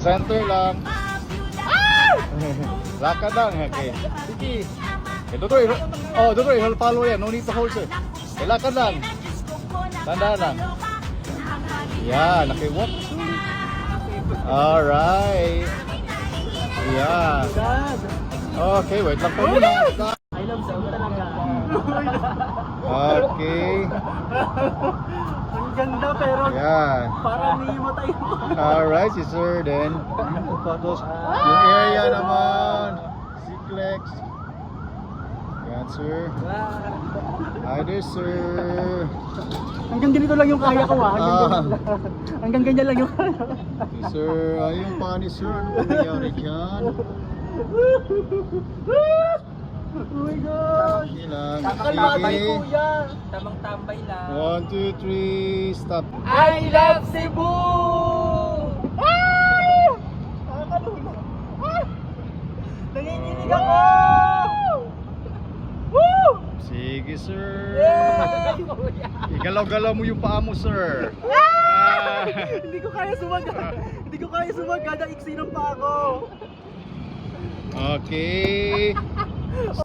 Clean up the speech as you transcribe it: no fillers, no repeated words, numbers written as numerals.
Center lang. Lakad lang. Okay. Sige. Okay, Dodoy. Oh, Dodoy. Follow yan. No need to hold, sir. Okay, lakad lang. Tandaan lang. Yan. Okay, walk. Alright. Yan. Okay, wait lang po muna. I love sound talaga. Okay. Ang ganda pero Yan. parang nihimatay mo. Alright, si sir. Then, tapos, yung area naman. Ciclex. Yan, sir. Hi there, sir. Hanggang ganito lang yung kaya ko ha. Hanggang ganyan lang yung kaya. Okay, sir. Ayun pa ni sir. Ano ba nangyari dyan? Oh my God! Okay lang. Kalmatay Sige. kuya! Tamang tambay lang. 1, 2, 3, stop. I love Cebu! Nakakalula! Nanginginig ako! Sige, sir. Yay! Igalaw-galaw mo yung paa mo, sir. Hindi ko kaya sumagad! Hindi ko kaya sumagad! Ang iksi ng pa ako! Okay.